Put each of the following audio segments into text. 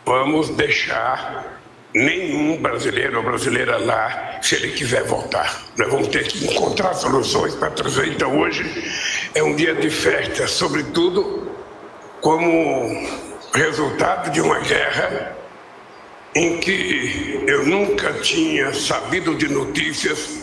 vamos deixar nenhum brasileiro ou brasileira lá, se ele quiser voltar. Nós vamos ter que encontrar soluções para trazer. Então hoje é um dia de festa, sobretudo como resultado de uma guerra em que eu nunca tinha sabido de notícias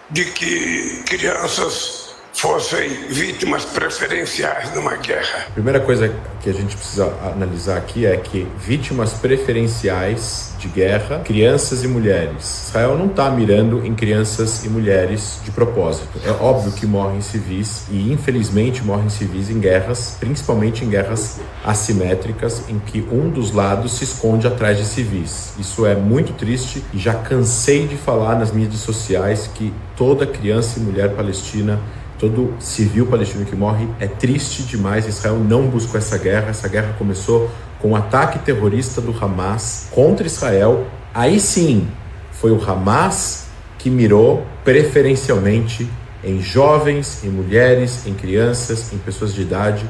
de que crianças fossem vítimas preferenciais numa guerra. A primeira coisa que a gente precisa analisar aqui é que vítimas preferenciais de guerra, crianças e mulheres. Israel não está mirando em crianças e mulheres de propósito. É óbvio que morrem civis e infelizmente morrem civis em guerras, principalmente em guerras assimétricas, em que um dos lados se esconde atrás de civis. Isso é muito triste e já cansei de falar nas mídias sociais que toda criança e mulher palestina, todo civil palestino que morre é triste demais. Israel não buscou essa guerra. Essa guerra começou com o ataque terrorista do Hamas contra Israel. Aí sim, foi o Hamas que mirou preferencialmente em jovens, em mulheres, em crianças, em pessoas de idade.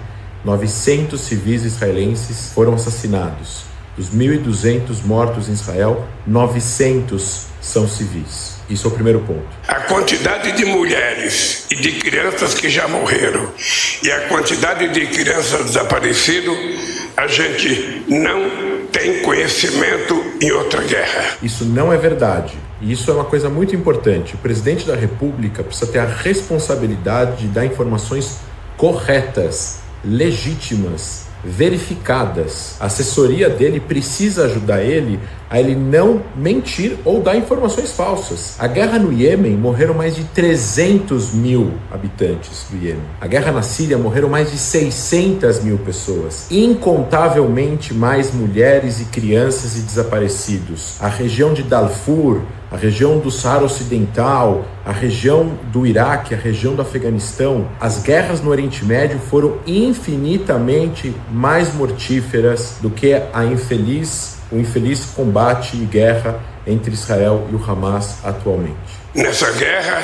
900 civis israelenses foram assassinados. Dos 1.200 mortos em Israel, 900 são civis. Isso é o primeiro ponto. A quantidade de mulheres e de crianças que já morreram e a quantidade de crianças desaparecidas, a gente não tem conhecimento em outra guerra. Isso não é verdade. E isso é uma coisa muito importante. O presidente da República precisa ter a responsabilidade de dar informações corretas, legítimas, verificadas. A assessoria dele precisa ajudar ele a ele não mentir ou dar informações falsas. A guerra no Iêmen, morreram mais de 300 mil habitantes do Iêmen. A guerra na Síria, morreram mais de 600 mil pessoas. Incontavelmente mais mulheres e crianças e desaparecidos. A região de Darfur, a região do Saara Ocidental, a região do Iraque, a região do Afeganistão, as guerras no Oriente Médio foram infinitamente mais mortíferas do que o infeliz combate e guerra entre Israel e o Hamas atualmente. Nessa guerra,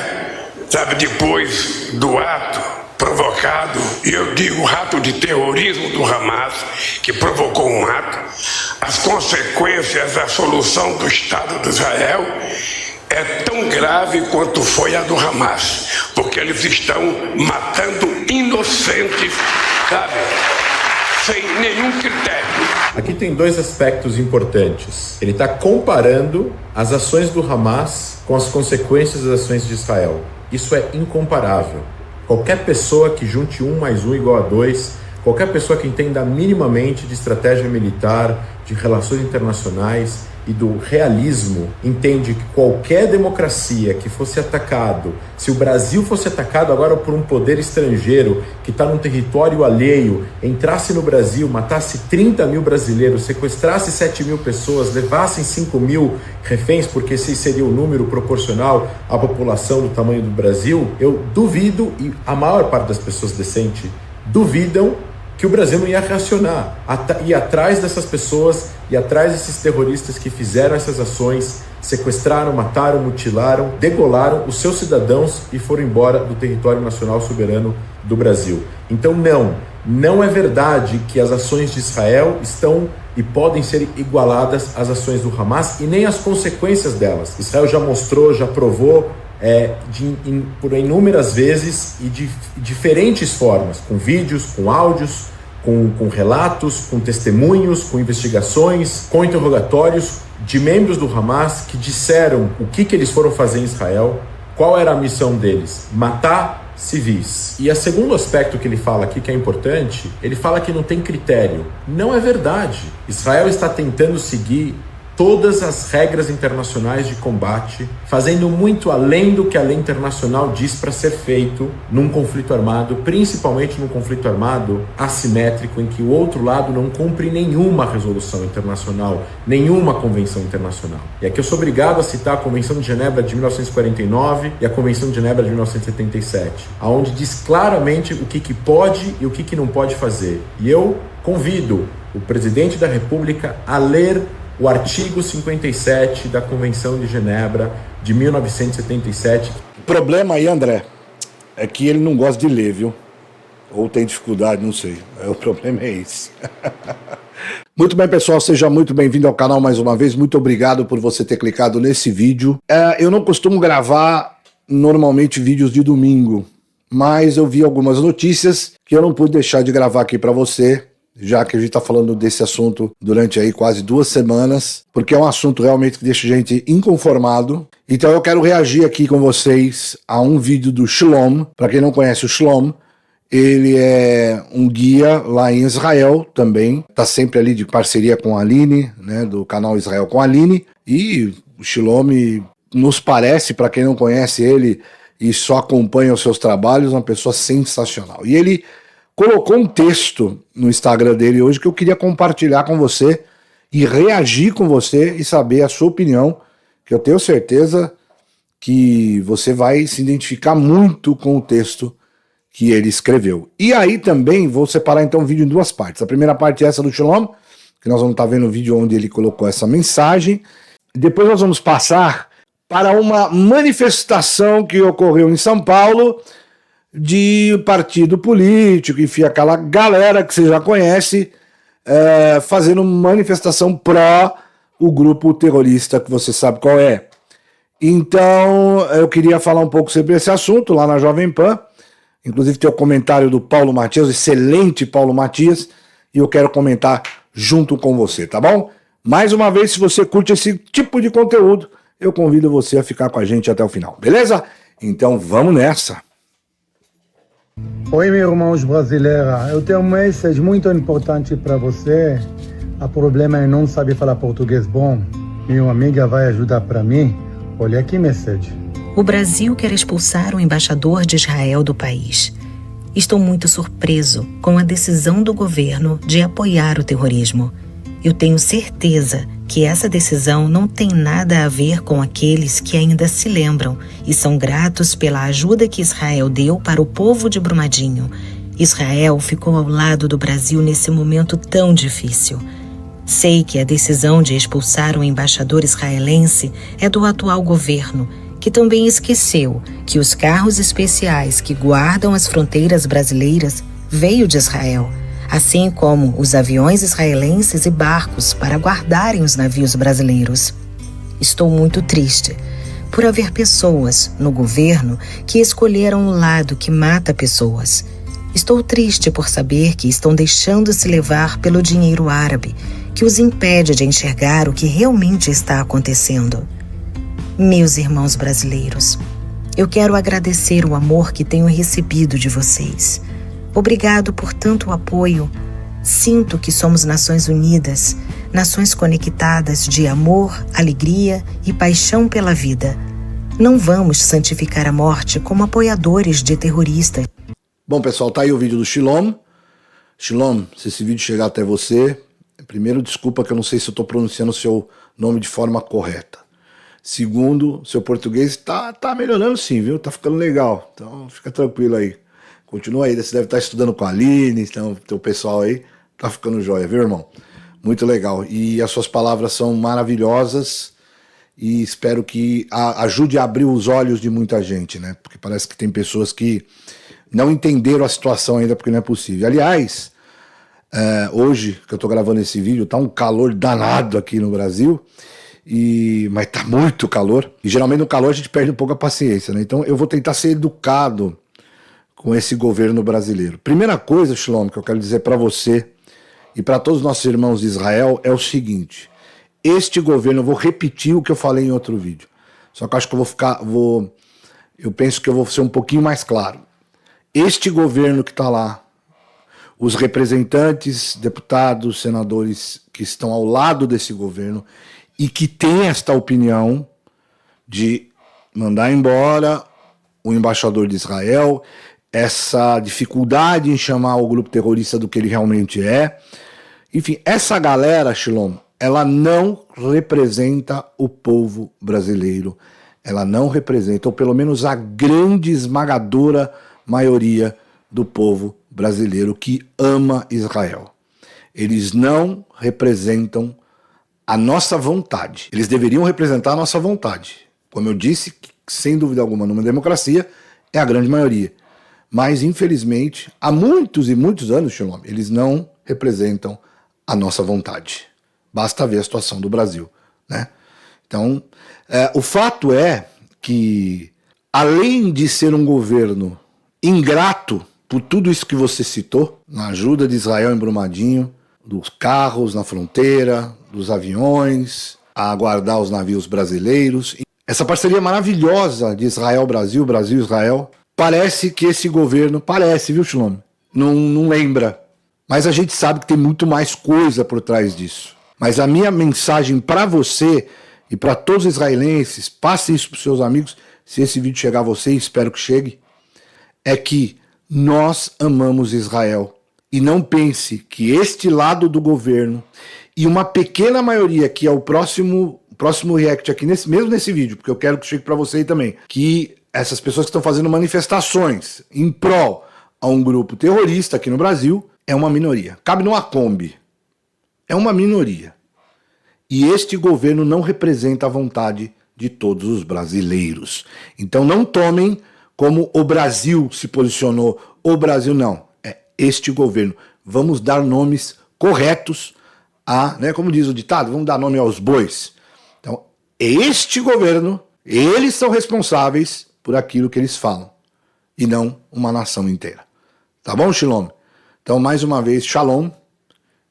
depois do ato provocado, e eu digo ato de terrorismo do Hamas, que provocou um ato, as consequências da solução do Estado de Israel é tão grave quanto foi a do Hamas, porque eles estão matando inocentes, sem nenhum critério. Aqui tem dois aspectos importantes. Ele está comparando as ações do Hamas com as consequências das ações de Israel. Isso é incomparável. Qualquer pessoa que junte 1 mais 1 igual a 2, qualquer pessoa que entenda minimamente de estratégia militar, de relações internacionais e do realismo, entende que qualquer democracia que fosse atacado, se o Brasil fosse atacado agora por um poder estrangeiro que está num território alheio, entrasse no Brasil, matasse 30 mil brasileiros, sequestrasse 7 mil pessoas, levassem 5 mil reféns, porque esse seria o número proporcional à população do tamanho do Brasil, eu duvido, e a maior parte das pessoas decentes duvidam, que o Brasil não ia reacionar, ir atrás dessas pessoas, ir atrás desses terroristas que fizeram essas ações, sequestraram, mataram, mutilaram, degolaram os seus cidadãos e foram embora do território nacional soberano do Brasil. Então não é verdade que as ações de Israel estão e podem ser igualadas às ações do Hamas e nem as consequências delas. Israel já mostrou, já provou, por inúmeras vezes e de diferentes formas, com vídeos, com áudios, com relatos, com testemunhos, com investigações, com interrogatórios de membros do Hamas que disseram o que eles foram fazer em Israel, qual era a missão deles: matar civis. E o segundo aspecto que ele fala aqui, que é importante, ele fala que não tem critério. Não é verdade. Israel está tentando seguir todas as regras internacionais de combate, fazendo muito além do que a lei internacional diz para ser feito num conflito armado, principalmente num conflito armado assimétrico, em que o outro lado não cumpre nenhuma resolução internacional, nenhuma convenção internacional. E aqui eu sou obrigado a citar a Convenção de Genebra de 1949 e a Convenção de Genebra de 1977, onde diz claramente o que pode e o que não pode fazer. E eu convido o presidente da República a ler o artigo 57 da Convenção de Genebra de 1977. O problema aí, André, é que ele não gosta de ler, viu? Ou tem dificuldade, não sei. O problema é esse. Muito bem, pessoal, seja muito bem-vindo ao canal mais uma vez. Muito obrigado por você ter clicado nesse vídeo. Eu não costumo gravar normalmente vídeos de domingo, mas eu vi algumas notícias que eu não pude deixar de gravar aqui para você, já que a gente está falando desse assunto durante aí quase 2 semanas, porque é um assunto realmente que deixa a gente inconformado. Então eu quero reagir aqui com vocês a um vídeo do Shlom. Para quem não conhece o Shlom, ele é um guia lá em Israel também, está sempre ali de parceria com a Aline, né, do canal Israel com a Aline, e o Shlom nos parece, para quem não conhece ele e só acompanha os seus trabalhos, uma pessoa sensacional. E ele colocou um texto no Instagram dele hoje que eu queria compartilhar com você e reagir com você e saber a sua opinião, que eu tenho certeza que você vai se identificar muito com o texto que ele escreveu. E aí também vou separar então o vídeo em 2 partes. A primeira parte é essa do Shlom, que nós vamos estar vendo o vídeo onde ele colocou essa mensagem. Depois nós vamos passar para uma manifestação que ocorreu em São Paulo de partido político, enfim, aquela galera que você já conhece, fazendo manifestação pró o grupo terrorista que você sabe qual é. Então eu queria falar um pouco sobre esse assunto lá na Jovem Pan. Inclusive tem o comentário do Paulo Matias, o excelente Paulo Matias, e eu quero comentar junto com você, tá bom? Mais uma vez, se você curte esse tipo de conteúdo, eu convido você a ficar com a gente até o final, beleza? Então vamos nessa! Oi, meus irmãos brasileiros, eu tenho um mensagem muito importante para você. O problema é não saber falar português bom. Minha amiga vai ajudar para mim. Olha aqui, mensagem. O Brasil quer expulsar o embaixador de Israel do país. Estou muito surpreso com a decisão do governo de apoiar o terrorismo. Eu tenho certeza que essa decisão não tem nada a ver com aqueles que ainda se lembram e são gratos pela ajuda que Israel deu para o povo de Brumadinho. Israel ficou ao lado do Brasil nesse momento tão difícil. Sei que a decisão de expulsar o embaixador israelense é do atual governo, que também esqueceu que os carros especiais que guardam as fronteiras brasileiras veio de Israel, assim como os aviões israelenses e barcos para guardarem os navios brasileiros. Estou muito triste por haver pessoas no governo que escolheram o lado que mata pessoas. Estou triste por saber que estão deixando-se levar pelo dinheiro árabe, que os impede de enxergar o que realmente está acontecendo. Meus irmãos brasileiros, eu quero agradecer o amor que tenho recebido de vocês. Obrigado por tanto apoio. Sinto que somos nações unidas, nações conectadas de amor, alegria e paixão pela vida. Não vamos santificar a morte como apoiadores de terroristas. Bom, pessoal, tá aí o vídeo do Shlom. Shlom, se esse vídeo chegar até você, primeiro, desculpa que eu não sei se eu estou pronunciando o seu nome de forma correta. Segundo, seu português tá melhorando sim, viu? Tá ficando legal. Então fica tranquilo aí. Continua aí, você deve estar estudando com a Aline, então teu pessoal aí tá ficando jóia, viu, irmão? Muito legal. E as suas palavras são maravilhosas e espero que ajude a abrir os olhos de muita gente, né? Porque parece que tem pessoas que não entenderam a situação ainda, porque não é possível. Aliás, hoje que eu tô gravando esse vídeo, tá um calor danado aqui no Brasil. Mas tá muito calor, e geralmente no calor a gente perde um pouco a paciência, né? Então eu vou tentar ser educado com esse governo brasileiro. Primeira coisa, Shlom, que eu quero dizer para você e para todos os nossos irmãos de Israel é o seguinte: este governo, eu vou repetir o que eu falei em outro vídeo, só que eu acho que eu penso que eu vou ser um pouquinho mais claro. Este governo que tá lá, os representantes, deputados, senadores que estão ao lado desse governo e que tem esta opinião de mandar embora o embaixador de Israel, essa dificuldade em chamar o grupo terrorista do que ele realmente é. Enfim, essa galera, Shlom, ela não representa o povo brasileiro. Ela não representa, ou pelo menos a grande esmagadora maioria do povo brasileiro que ama Israel. Eles não representam a nossa vontade. Eles deveriam representar a nossa vontade. Como eu disse, sem dúvida alguma, numa democracia, é a grande maioria. mas infelizmente, há muitos e muitos anos, Shalom, eles não representam a nossa vontade. Basta ver a situação do Brasil, né? Então, o fato é que, além de ser um governo ingrato por tudo isso que você citou, na ajuda de Israel em Brumadinho, dos carros na fronteira, dos aviões, a aguardar os navios brasileiros, essa parceria maravilhosa de Israel-Brasil, Brasil-Israel, parece que esse governo, viu, Shalom? Não lembra. Mas a gente sabe que tem muito mais coisa por trás disso. Mas a minha mensagem para você e para todos os israelenses, passe isso para os seus amigos, se esse vídeo chegar a você, espero que chegue, é que nós amamos Israel. E não pense que este lado do governo e uma pequena maioria, que é o próximo react aqui, mesmo nesse vídeo, porque eu quero que chegue para você aí também, que essas pessoas que estão fazendo manifestações em prol a um grupo terrorista aqui no Brasil é uma minoria. Cabe numa Kombi. É uma minoria. E este governo não representa a vontade de todos os brasileiros. Então não tomem como o Brasil se posicionou. O Brasil não. É este governo. Vamos dar nomes corretos a, né, como diz o ditado, vamos dar nome aos bois. Então, este governo, eles são responsáveis por aquilo que eles falam. E não uma nação inteira. Tá bom, Shalom? Então, mais uma vez, Shalom.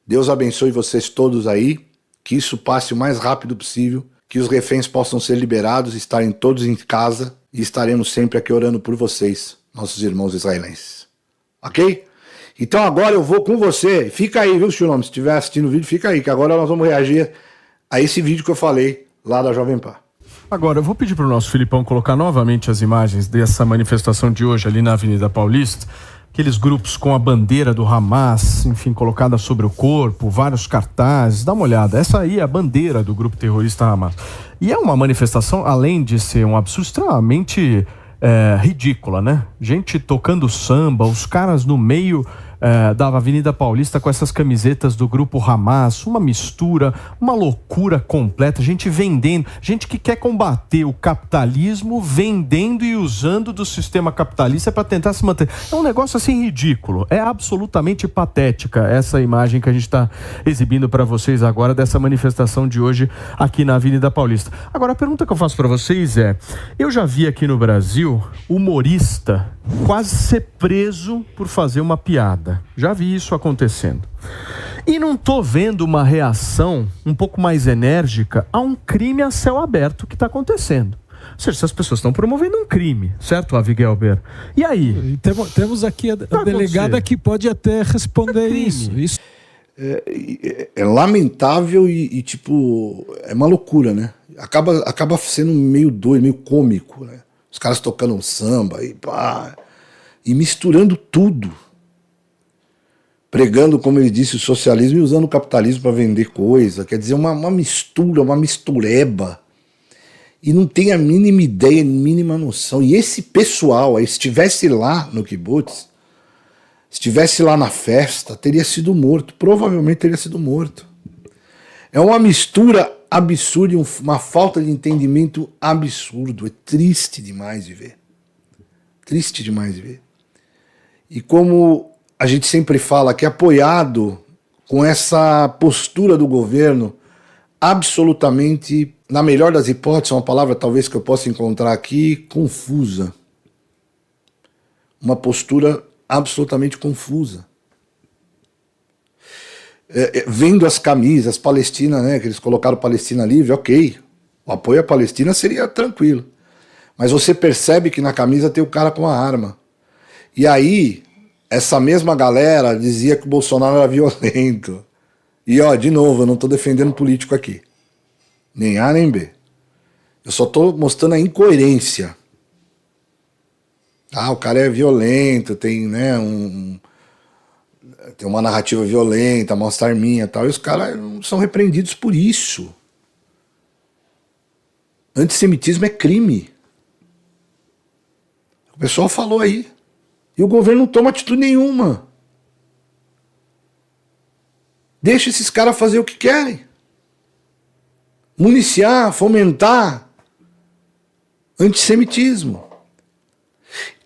Deus abençoe vocês todos aí. Que isso passe o mais rápido possível. Que os reféns possam ser liberados, estarem todos em casa. E estaremos sempre aqui orando por vocês, nossos irmãos israelenses. Ok? Então agora eu vou com você. Fica aí, viu, Shalom? Se estiver assistindo o vídeo, fica aí. Que agora nós vamos reagir a esse vídeo que eu falei lá da Jovem Pan. Agora, eu vou pedir para o nosso Filipão colocar novamente as imagens dessa manifestação de hoje ali na Avenida Paulista. Aqueles grupos com a bandeira do Hamas, enfim, colocada sobre o corpo, vários cartazes. Dá uma olhada, essa aí é a bandeira do grupo terrorista Hamas. E é uma manifestação, além de ser um absurdo, extremamente ridícula, né? Gente tocando samba, os caras no meio da Avenida Paulista com essas camisetas do grupo Hamas, uma mistura, uma loucura completa, gente vendendo, gente que quer combater o capitalismo, vendendo e usando do sistema capitalista para tentar se manter. É um negócio assim ridículo, é absolutamente patética essa imagem que a gente está exibindo para vocês agora dessa manifestação de hoje aqui na Avenida Paulista. Agora a pergunta que eu faço para vocês é, eu já vi aqui no Brasil humorista quase ser preso por fazer uma piada. Já vi isso acontecendo. E não tô vendo uma reação um pouco mais enérgica a um crime a céu aberto que está acontecendo. Ou seja, essas pessoas estão promovendo um crime, certo, Abigail Ber? E aí? Temos aqui a delegada que pode até responder isso. É lamentável e tipo, é uma loucura, né? Acaba sendo meio doido, meio cômico, né? Os caras tocando um samba e pá, e misturando tudo. Pregando, como ele disse, o socialismo e usando o capitalismo para vender coisa. Quer dizer, uma mistura, uma mistureba. E não tem a mínima ideia, mínima noção. E esse pessoal aí, se estivesse lá no kibbutz, se estivesse lá na festa, teria sido morto. Provavelmente teria sido morto. É uma mistura absurda, uma falta de entendimento absurdo. É triste demais de ver. Triste demais de ver. E como a gente sempre fala que é apoiado com essa postura do governo absolutamente, na melhor das hipóteses, uma palavra talvez que eu possa encontrar aqui, confusa. Uma postura absolutamente confusa. Vendo as camisas, Palestina, né, que eles colocaram Palestina livre, ok, o apoio à Palestina seria tranquilo. Mas você percebe que na camisa tem o cara com a arma. E aí, essa mesma galera dizia que o Bolsonaro era violento. E ó, de novo, eu não estou defendendo político aqui. Nem A nem B. Eu só estou mostrando a incoerência. Ah, o cara é violento, tem, né, tem uma narrativa violenta, mostra arminha e tal. E os caras não são repreendidos por isso. Antissemitismo é crime. O pessoal falou aí. E o governo não toma atitude nenhuma. Deixa esses caras fazer o que querem. Municiar, fomentar antissemitismo.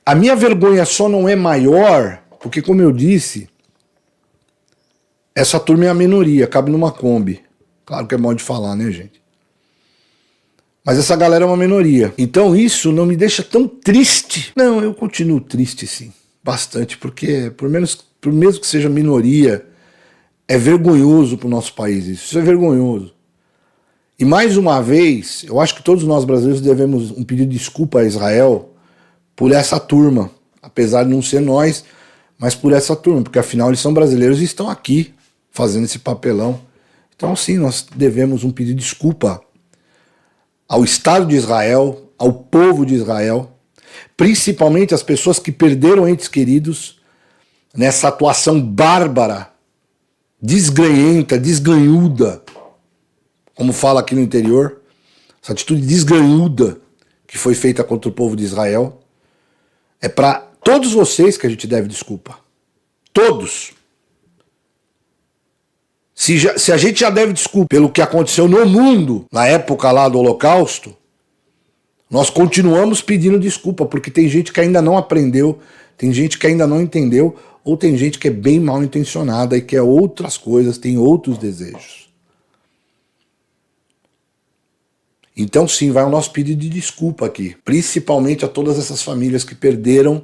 A minha vergonha só não é maior porque, como eu disse, essa turma é a minoria, cabe numa Kombi. Claro que é mal de falar, né, gente? Mas essa galera é uma minoria. Então isso não me deixa tão triste. Não, eu continuo triste, sim. Bastante, porque por mesmo que seja minoria, é vergonhoso para o nosso país isso. Isso é vergonhoso. E mais uma vez, eu acho que todos nós brasileiros devemos um pedido de desculpa a Israel por essa turma, apesar de não ser nós, mas por essa turma, porque afinal eles são brasileiros e estão aqui fazendo esse papelão. Então sim, nós devemos um pedido de desculpa ao Estado de Israel, ao povo de Israel, principalmente as pessoas que perderam entes queridos nessa atuação bárbara, desgrenhenta, desganhuda, como fala aqui no interior, essa atitude desganhuda que foi feita contra o povo de Israel. É para todos vocês que a gente deve desculpa. Todos. Se a gente já deve desculpa pelo que aconteceu no mundo, na época lá do Holocausto, nós continuamos pedindo desculpa, porque tem gente que ainda não aprendeu, tem gente que ainda não entendeu, ou tem gente que é bem mal intencionada e quer outras coisas, tem outros desejos. Então sim, vai o nosso pedido de desculpa aqui, principalmente a todas essas famílias que perderam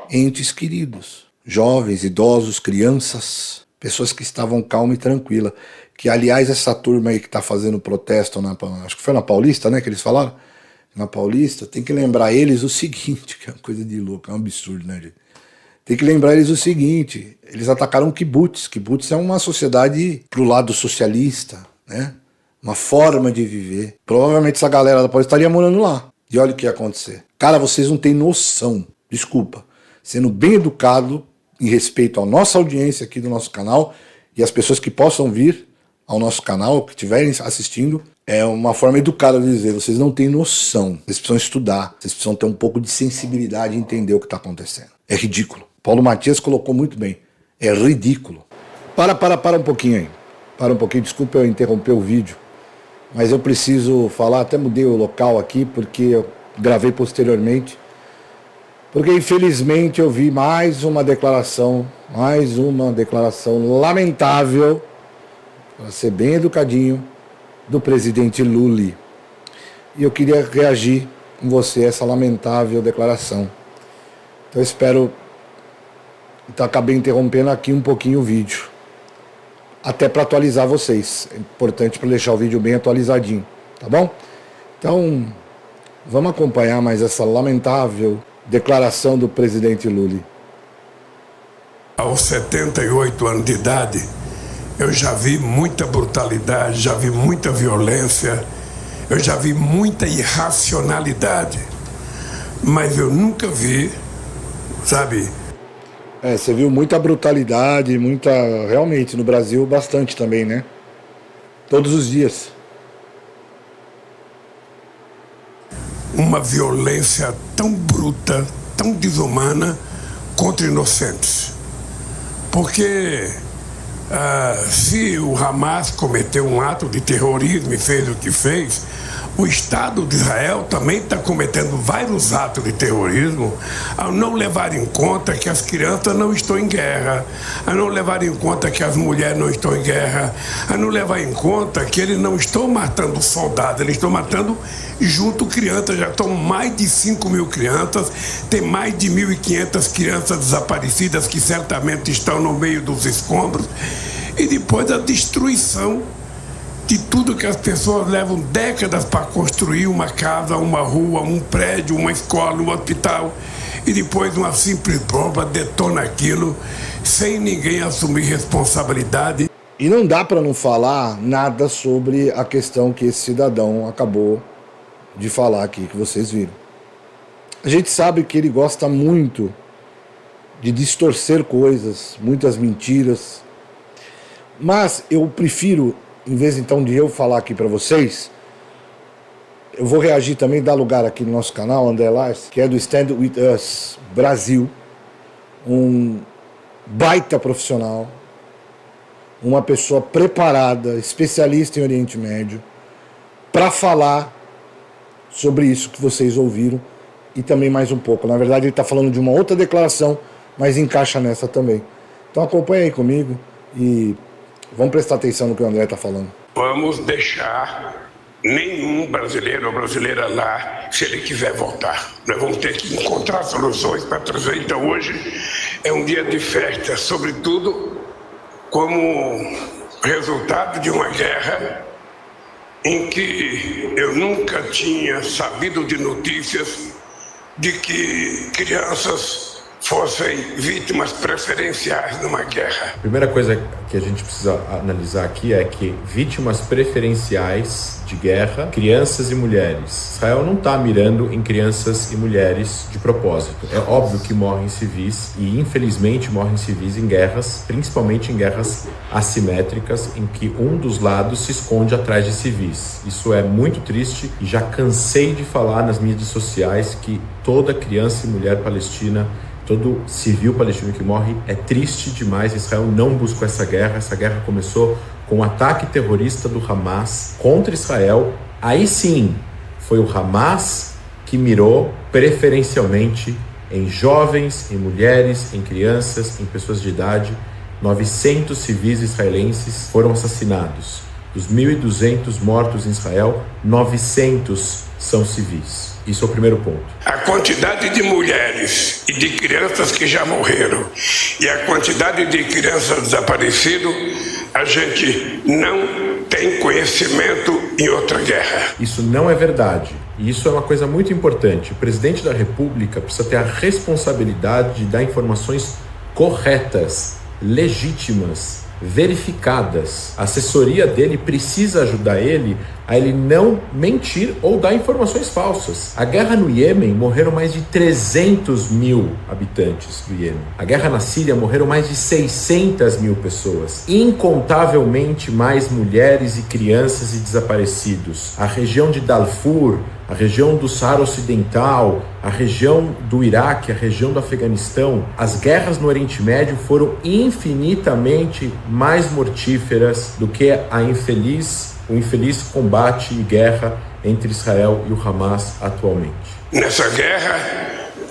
entes queridos, jovens, idosos, crianças, pessoas que estavam calmas e tranquilas, que aliás essa turma aí que está fazendo protesto, acho que foi na Paulista, né, que eles falaram, na Paulista, tem que lembrar eles o seguinte, que é uma coisa de louco, é um absurdo, né, gente? Tem que lembrar eles o seguinte, eles atacaram o kibbutz. Kibbutz é uma sociedade pro lado socialista, né? Uma forma de viver. Provavelmente essa galera da Paulista estaria morando lá. E olha o que ia acontecer. Cara, vocês não têm noção, desculpa, sendo bem educado em respeito à nossa audiência aqui do nosso canal e as pessoas que possam vir ao nosso canal, que estiverem assistindo, é uma forma educada de dizer, vocês não têm noção, vocês precisam estudar, vocês precisam ter um pouco de sensibilidade e entender o que está acontecendo. É ridículo. Paulo Matias colocou muito bem. É ridículo. Para um pouquinho aí. Para um pouquinho, desculpa eu interromper o vídeo, mas eu preciso falar, até mudei o local aqui, porque eu gravei posteriormente, porque infelizmente eu vi mais uma declaração lamentável, para ser bem educadinho, do presidente Lula. E eu queria reagir com você a essa lamentável declaração. Então eu espero... Então acabei interrompendo aqui um pouquinho o vídeo. Até para atualizar vocês. É importante para deixar o vídeo bem atualizadinho. Tá bom? Então, vamos acompanhar mais essa lamentável declaração do presidente Lula. Aos 78 anos de idade, eu já vi muita brutalidade, já vi muita violência, eu já vi muita irracionalidade. Mas eu nunca vi, sabe... Você viu muita brutalidade, realmente, no Brasil, bastante também, né? Todos os dias. Uma violência tão bruta, tão desumana contra inocentes. Porque se o Hamas cometeu um ato de terrorismo e fez o que fez, o Estado de Israel também está cometendo vários atos de terrorismo ao não levar em conta que as crianças não estão em guerra, a não levar em conta que as mulheres não estão em guerra, a não levar em conta que eles não estão matando soldados, eles estão matando junto crianças. Já estão mais de 5 mil crianças, tem mais de 1.500 crianças desaparecidas que certamente estão no meio dos escombros, e depois a destruição de tudo que as pessoas levam décadas para construir, uma casa, uma rua, um prédio, uma escola, um hospital, e depois uma simples bomba detona aquilo sem ninguém assumir responsabilidade. E não dá para não falar nada sobre a questão que esse cidadão acabou de falar aqui, que vocês viram. A gente sabe que ele gosta muito de distorcer coisas, muitas mentiras, mas eu prefiro, em vez então de eu falar aqui para vocês, eu vou reagir também, dar lugar aqui no nosso canal, André Lars, que é do Stand With Us Brasil, um baita profissional, uma pessoa preparada, especialista em Oriente Médio, para falar sobre isso que vocês ouviram, e também mais um pouco. Na verdade, ele está falando de uma outra declaração, mas encaixa nessa também. Então acompanha aí comigo e vamos prestar atenção no que o André está falando. Vamos deixar nenhum brasileiro ou brasileira lá, se ele quiser voltar. Nós vamos ter que encontrar soluções para trazer. Então hoje é um dia de festa, sobretudo como resultado de uma guerra em que eu nunca tinha sabido de notícias de que crianças fossem vítimas preferenciais numa guerra. A primeira coisa que a gente precisa analisar aqui é que vítimas preferenciais de guerra, crianças e mulheres. Israel não está mirando em crianças e mulheres de propósito. É óbvio que morrem civis e infelizmente morrem civis em guerras, principalmente em guerras assimétricas, em que um dos lados se esconde atrás de civis. Isso é muito triste e já cansei de falar nas mídias sociais que toda criança e mulher palestina, todo civil palestino que morre é triste demais. Israel não buscou essa guerra. Essa guerra começou com o ataque terrorista do Hamas contra Israel. Aí sim, foi o Hamas que mirou preferencialmente em jovens, em mulheres, em crianças, em pessoas de idade. 900 civis israelenses foram assassinados. Dos 1.200 mortos em Israel, 900 são civis. Isso é o primeiro ponto. A quantidade de mulheres e de crianças que já morreram e a quantidade de crianças desaparecidas, a gente não tem conhecimento em outra guerra. Isso não é verdade. E isso é uma coisa muito importante. O presidente da República precisa ter a responsabilidade de dar informações corretas, legítimas, verificadas. A assessoria dele precisa ajudar ele a ele não mentir ou dar informações falsas. A guerra no Iêmen, morreram mais de 300 mil habitantes do Iêmen. A guerra na Síria, morreram mais de 600 mil pessoas. Incontavelmente mais mulheres e crianças e desaparecidos. A região de Darfur, a região do Saara Ocidental, a região do Iraque, a região do Afeganistão, as guerras no Oriente Médio foram infinitamente mais mortíferas do que o infeliz combate e guerra entre Israel e o Hamas atualmente. Nessa guerra,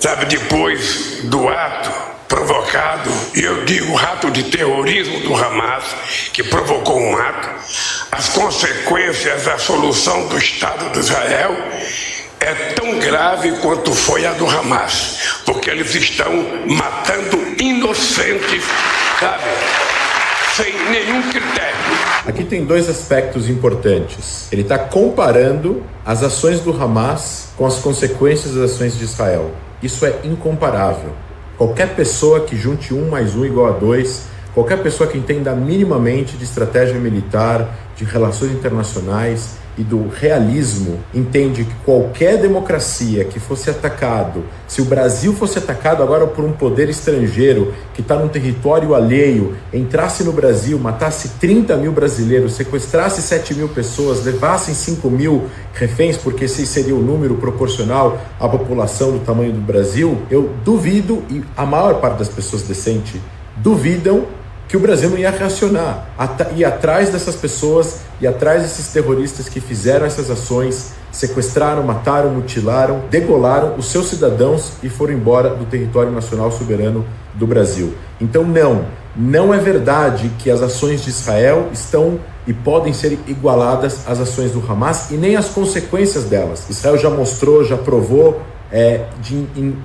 sabe, depois do ato provocado, e eu digo ato de terrorismo do Hamas, que provocou um ato, as consequências da solução do Estado de Israel é tão grave quanto foi a do Hamas, porque eles estão matando inocentes, sabe, sem nenhum critério. Aqui tem dois aspectos importantes. Ele está comparando as ações do Hamas com as consequências das ações de Israel. Isso é incomparável. Qualquer pessoa que junte 1 mais 1 igual a 2, qualquer pessoa que entenda minimamente de estratégia militar, de relações internacionais e do realismo, entende que qualquer democracia que fosse atacado, se o Brasil fosse atacado agora por um poder estrangeiro que está num território alheio, entrasse no Brasil, matasse 30 mil brasileiros, sequestrasse 7 mil pessoas, levassem 5 mil reféns, porque esse seria o número proporcional à população do tamanho do Brasil, eu duvido, e a maior parte das pessoas decentes duvidam, que o Brasil não ia reacionar, ir atrás dessas pessoas, ir atrás desses terroristas que fizeram essas ações, sequestraram, mataram, mutilaram, degolaram os seus cidadãos e foram embora do território nacional soberano do Brasil. Então não é verdade que as ações de Israel estão e podem ser igualadas às ações do Hamas e nem as consequências delas. Israel já mostrou, já provou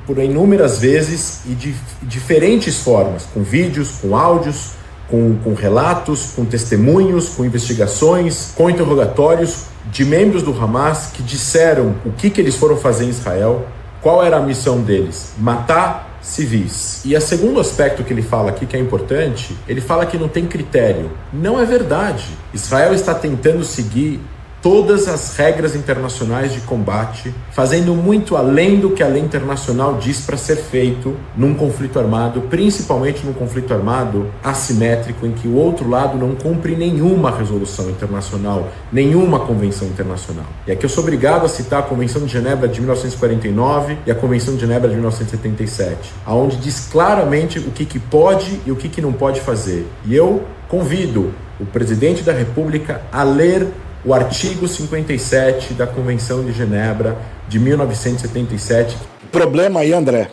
por inúmeras vezes e de diferentes formas, com vídeos, com áudios, com relatos, com testemunhos, com investigações, com interrogatórios de membros do Hamas que disseram o que eles foram fazer em Israel, qual era a missão deles: matar civis. E o segundo aspecto que ele fala aqui, que é importante, ele fala que não tem critério. Não é verdade. Israel está tentando seguir todas as regras internacionais de combate, fazendo muito além do que a lei internacional diz para ser feito num conflito armado, principalmente num conflito armado assimétrico, em que o outro lado não cumpre nenhuma resolução internacional, nenhuma convenção internacional. E aqui eu sou obrigado a citar a Convenção de Genebra de 1949 e a Convenção de Genebra de 1977, onde diz claramente o que pode e o que não pode fazer. E eu convido o presidente da República a ler o artigo 57 da Convenção de Genebra de 1977, O problema aí, André,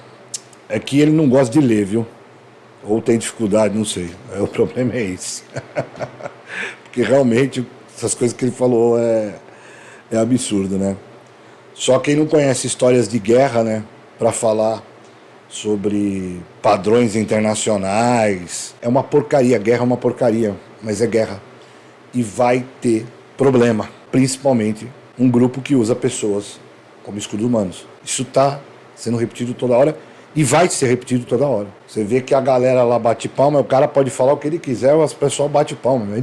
é que ele não gosta de ler, viu? Ou tem dificuldade, não sei. O problema é esse. Porque realmente essas coisas que ele falou é absurdo, né? Só quem não conhece histórias de guerra, né, para falar sobre padrões internacionais, é uma porcaria. Guerra é uma porcaria, mas é guerra. E vai ter problema, principalmente um grupo que usa pessoas como escudos humanos. Isso está sendo repetido toda hora e vai ser repetido toda hora. Você vê que a galera lá bate palma, o cara pode falar o que ele quiser, o pessoal bate palma. É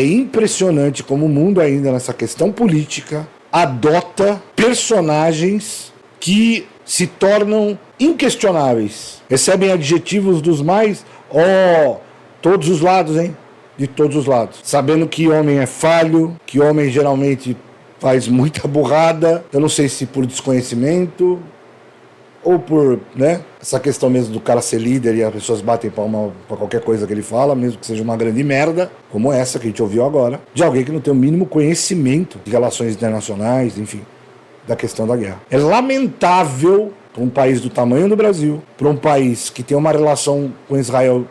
impressionante como o mundo ainda nessa questão política adota personagens que se tornam inquestionáveis. Recebem adjetivos dos mais... todos os lados, hein? De todos os lados. Sabendo que homem é falho, que homem geralmente faz muita burrada. Eu não sei se por desconhecimento ou por, né, essa questão mesmo do cara ser líder e as pessoas batem palma pra qualquer coisa que ele fala, mesmo que seja uma grande merda, como essa que a gente ouviu agora, de alguém que não tem o mínimo conhecimento de relações internacionais, enfim, da questão da guerra. É lamentável para um país do tamanho do Brasil, para um país que tem uma relação com Israel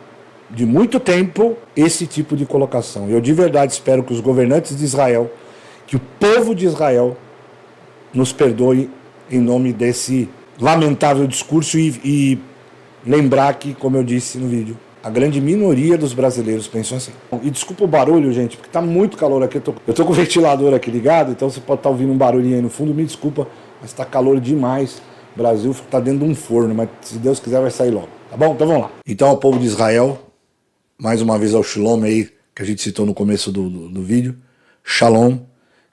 de muito tempo, esse tipo de colocação. Eu de verdade espero que os governantes de Israel, que o povo de Israel nos perdoe em nome desse lamentável discurso e lembrar que, como eu disse no vídeo, a grande minoria dos brasileiros pensam assim. E desculpa o barulho, gente, porque tá muito calor aqui. Eu tô com o ventilador aqui ligado, então você pode estar ouvindo um barulhinho aí no fundo, me desculpa, mas tá calor demais. O Brasil tá dentro de um forno, mas se Deus quiser vai sair logo, tá bom? Então vamos lá. Então ao povo de Israel, mais uma vez ao Shalom aí, que a gente citou no começo do vídeo. Shalom,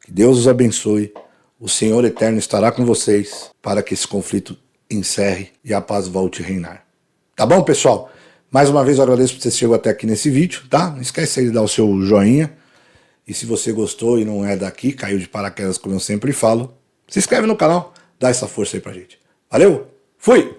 que Deus os abençoe. O Senhor Eterno estará com vocês para que esse conflito encerre e a paz volte a reinar. Tá bom, pessoal? Mais uma vez eu agradeço por você chegou até aqui nesse vídeo, tá? Não esquece aí de dar o seu joinha. E se você gostou e não é daqui, caiu de paraquedas como eu sempre falo, se inscreve no canal, dá essa força aí pra gente. Valeu? Fui!